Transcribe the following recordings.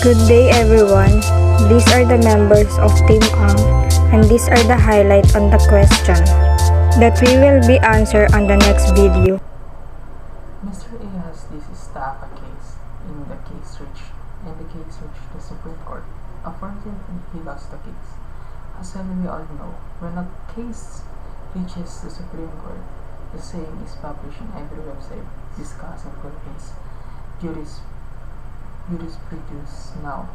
Good day everyone. These are the members of Team Ang and these are the highlights on the question that we will be answered on the next video. Mr. A has this staff a case in the case reached the Supreme Court. Unfortunately, he lost the case. As we all know, when a case reaches the Supreme Court, the same is published in every website discussing Philippines jurisprudence now.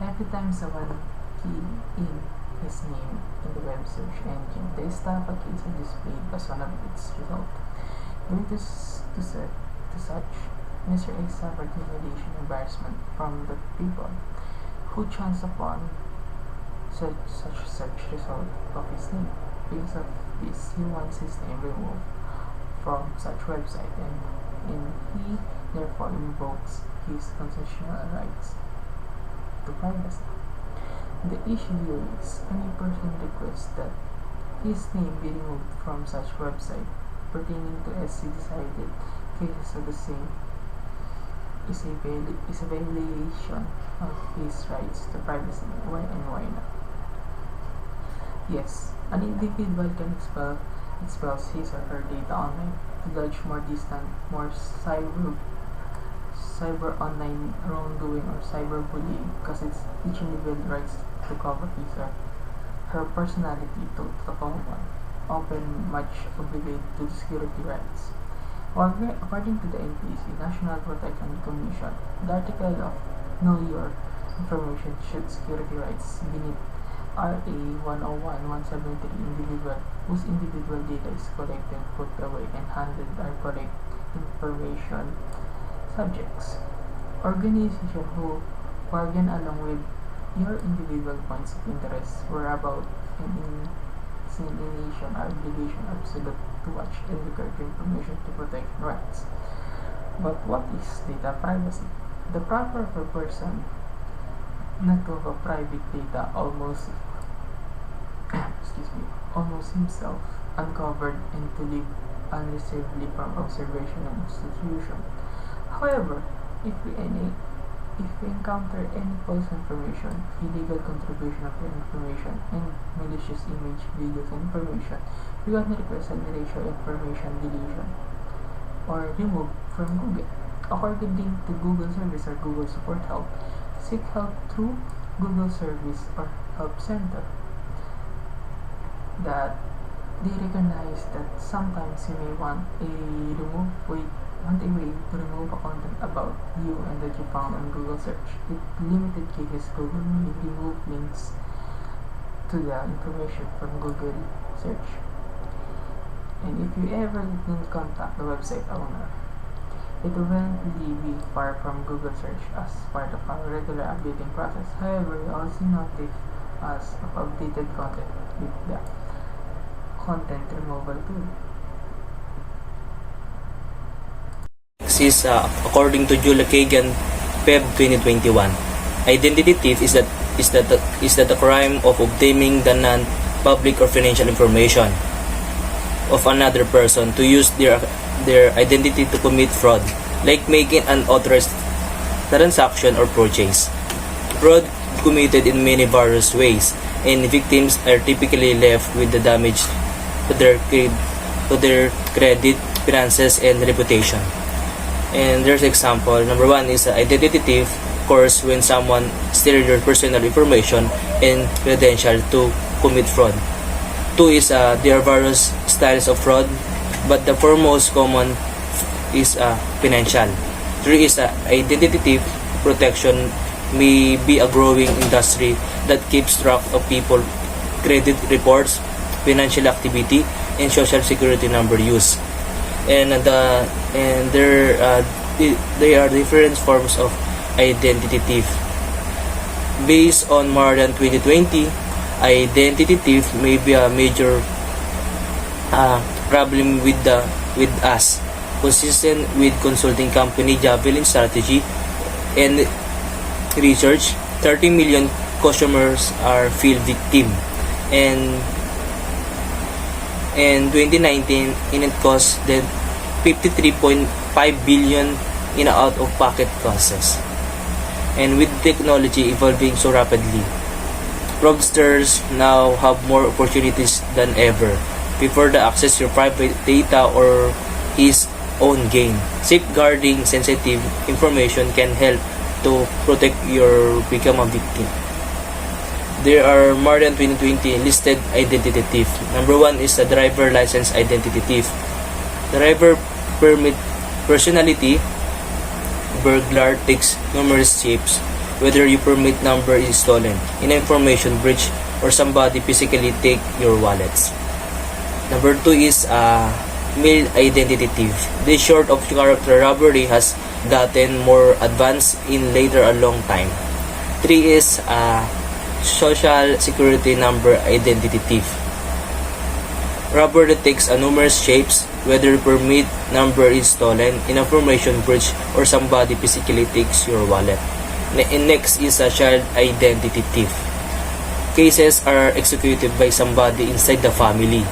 Every time someone key in his name in the web search engine, the staff a case is displayed as one of its results. Due to such, Mr. A suffered humiliation and embarrassment from the people who chanced upon such search result of his name. Because of this, he wants his name removed from such website and he therefore invokes his constitutional rights to privacy. The issue here is any person requests that his name be removed from such website pertaining to SC decided cases of the same is a violation of his rights to privacy. Why and why not? Yes, an individual can expel his or her data online to dodge more distant, more cyber online wrongdoing or cyberbullying, because it's each individual rights to cover his or her personality to the common one, often much obligate to the security rights. However, according to the NPC, National Protection Commission, the article of Know Your Information should security rights beneath RA 101-173 individual whose individual data is collected, put away, and handled are collect information subjects. Organization who bargain along with your individual points of interest were about an insinuation or obligation absolute to watch and record information to protect rights. But what is data privacy? The proper of a person not to have a private data almost himself uncovered and to live unreservedly from observation and institution. However, if we encounter any false information, illegal contribution of the information, and malicious image, videos, and information, we can request admiration information deletion or remove from Google. According to Google Service or Google Support Help, seek help through Google Service or Help Center. That they recognize that sometimes you may want a way to remove a content about you and that you found on Google search. In limited cases, Google may remove links to the information from Google search. And if you ever didn't contact the website owner, it will eventually be far from Google search as part of our regular updating process. However, we also notice us of updated content with the content removal tool. Is according to Julia Kagan, Feb 2021. Identity thief is that the crime of obtaining the non-public or financial information of another person to use their identity to commit fraud, like making an unauthorized transaction or purchase. Fraud committed in many various ways, and victims are typically left with the damage to their credit, finances, and reputation. And there's example. Number one is identity thief occurs when someone steals your personal information and credential to commit fraud. Two is there are various styles of fraud, but the foremost common is financial. Three is identity thief protection may be a growing industry that keeps track of people, credit reports, financial activity, and social security number use. And there are different forms of identity thief. Based on more than 2020, identity thief may be a major problem with us. Consistent with consulting company Javelin Strategy and research, 30 million customers are feel victim, and in 2019, it cost them 53.5 billion in out-of-pocket costs. And with technology evolving so rapidly, fraudsters now have more opportunities than ever. Before to access your private data or his own gain. Safeguarding sensitive information can help to protect your become a victim. There are more than 2020 listed identity thief. Number 1 is the driver license identity thief. Driver permit personality burglar takes numerous shapes, whether your permit number is stolen, in information breach, or somebody physically take your wallets. Number 2 is male identity thief. This sort of character robbery has gotten more advanced in later a long time. 3 is social security number identity thief. Robbery takes numerous shapes, whether permit number is stolen, in information breach, or somebody physically takes your wallet. Next is a child identity thief. Cases are executed by somebody inside the family.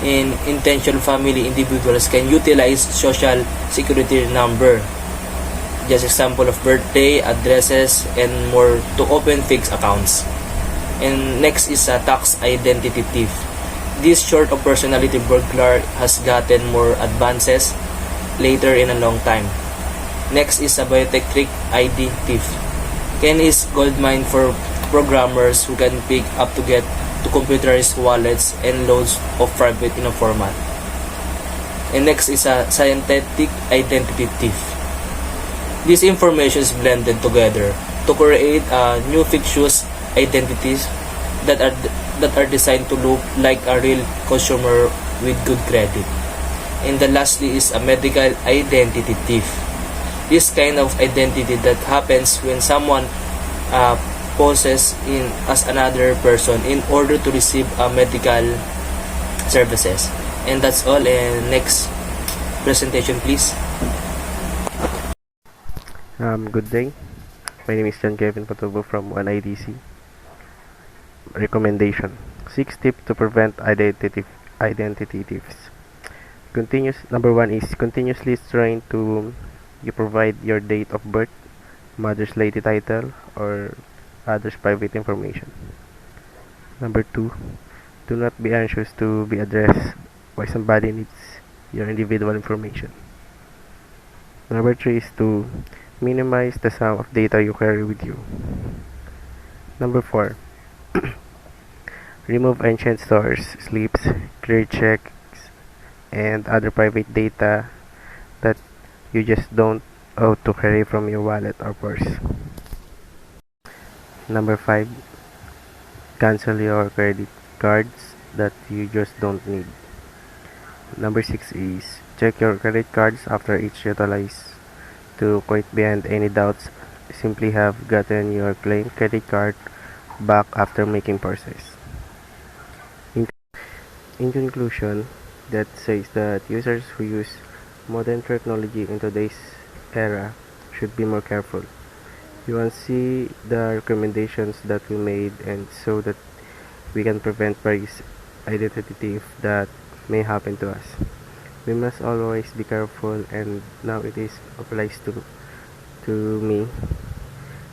In intentional family, individuals can utilize social security number, just example of birthday, addresses, and more to open fixed accounts. And next is a tax identity thief. This sort of personality burglar has gotten more advances later in a long time. Next is a biometric ID thief. Ken is goldmine for programmers who can pick up to get to computerized wallets and loads of private in a format. And next is a synthetic identity thief. This information is blended together to create new fictitious identities that are designed to look like a real consumer with good credit. And the lastly is a medical identity thief. This kind of identity that happens when someone poses in as another person in order to receive medical services. And that's all. And next presentation, please. Good day. My name is John Kevin Patubo from 1IDC. Recommendation: 6 tips to prevent identity thieves. Number 1 is continuously trying to provide your date of birth, mother's lady title, or others' private information. Number 2, do not be anxious to be addressed why somebody needs your individual information. Number 3 is to minimize the sum of data you carry with you. Number 4, remove ancient stores, slips, clear checks, and other private data that you just don't owe to carry from your wallet or purse. Number 5, cancel your credit cards that you just don't need. Number 6 is check your credit cards after each utilize. To quit beyond any doubts, simply have gotten your claimed credit card back after making purchase. In conclusion, that says that users who use modern technology in today's era should be more careful. You want to see the recommendations that we made, and so that we can prevent various identity theft that may happen to us. We must always be careful, and now it is applies to me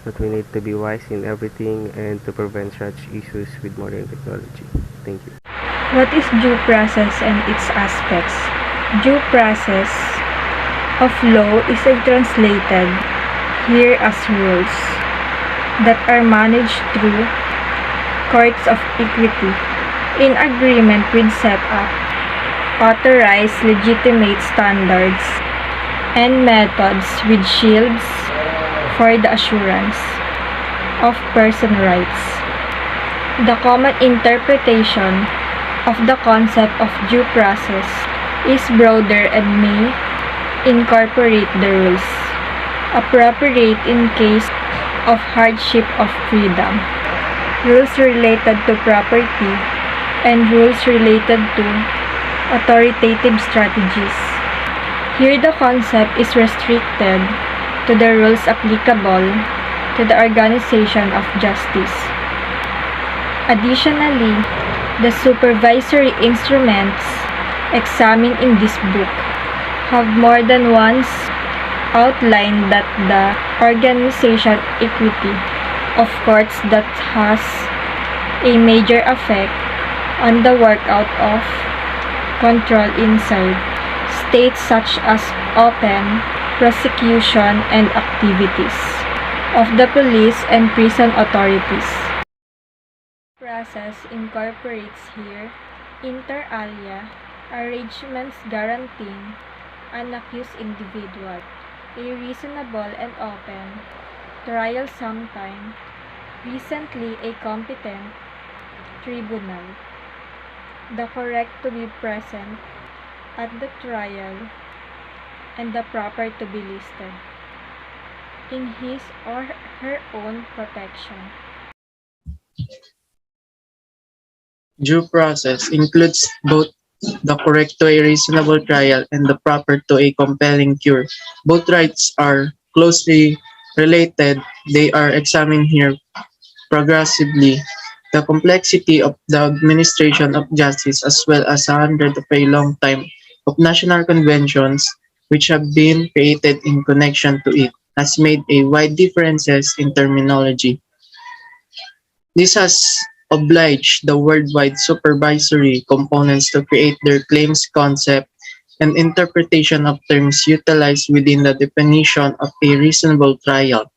that we need to be wise in everything and to prevent such issues with modern technology. Thank you. What is due process and its aspects? Due process of law is translated here as rules that are managed through courts of equity in agreement with set up, authorized legitimate standards and methods with shields for the assurance of person rights. The common interpretation of the concept of due process is broader and may incorporate the rules appropriate in case of hardship of freedom, rules related to property, and rules related to authoritative strategies. Here the concept is restricted to the rules applicable to the organization of justice. Additionally, the supervisory instruments examined in this book have more than once outlined that the organization equity of courts that has a major effect on the workout of control inside states such as open prosecution and activities of the police and prison authorities. Process incorporates here, inter alia, arrangements guaranteeing an accused individual a reasonable and open trial sometime, recently a competent tribunal, the correct to be present at the trial, and the proper to be listed in his or her own protection. Due process includes both the correct to a reasonable trial and the proper to a compelling cure. Both rights are closely related. They are examined here progressively. The complexity of the administration of justice as well as hundreds of a long time of national conventions which have been created in connection to it has made a wide differences in terminology. This has obliged the worldwide supervisory components to create their claims concept and interpretation of terms utilized within the definition of a reasonable trial,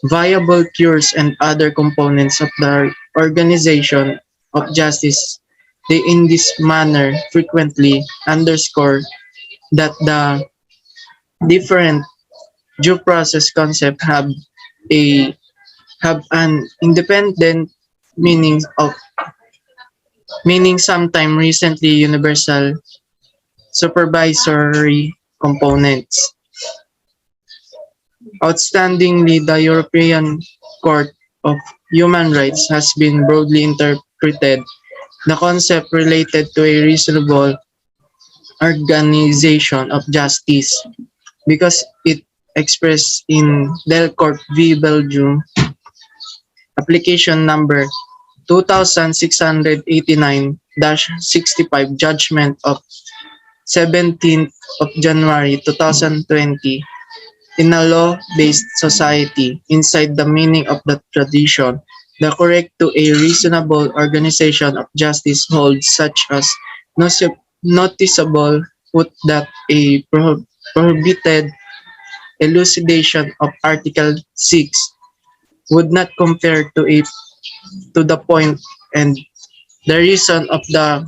viable cures, and other components of the organization of justice. They in this manner frequently underscore that the different due process concepts a have an independent meaning sometime recently universal supervisory components. Outstandingly, the European Court of Human Rights has been broadly interpreted the concept related to a reasonable organization of justice because it expressed in Delcourt v. Belgium application number 2689-65 judgment of 17th of January 2020 in a law-based society inside the meaning of the tradition. The correct to a reasonable organization of justice holds such as noticeable put that a prohibited elucidation of Article 6 would not compare to the point and the reason of that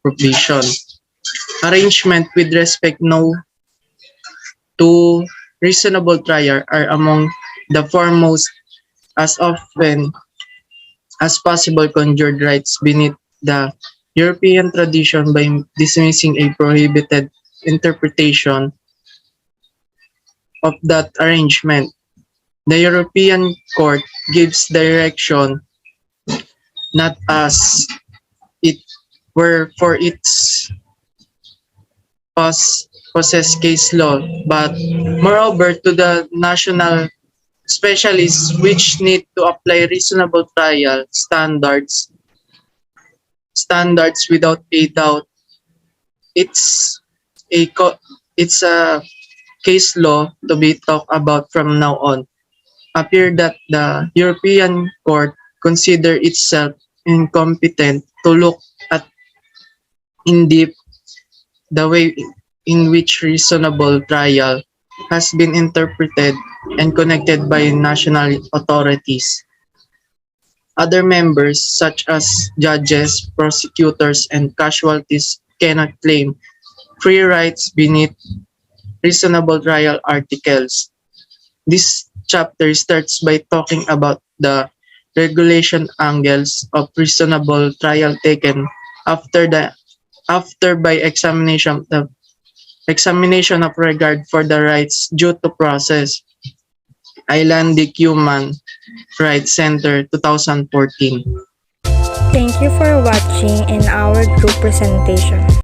provision. Arrangement with respect to reasonable trial are among the foremost as often as possible conjured rights beneath the European tradition by dismissing a prohibited interpretation of that arrangement. The European Court gives direction not as it were for its possessed case law, but moreover to the national specialists which need to apply reasonable trial standards without a doubt. It's a case law to be talked about from now on. Appear that the European Court consider itself incompetent to look at in depth the way in which reasonable trial has been interpreted and connected by national authorities. Other members, such as judges, prosecutors, and casualties, cannot claim free rights beneath reasonable trial articles. This chapter starts by talking about the regulation angles of reasonable trial taken after by examination of regard for the rights due to process. Icelandic Human Rights Center 2014. Thank you for watching in our group presentation.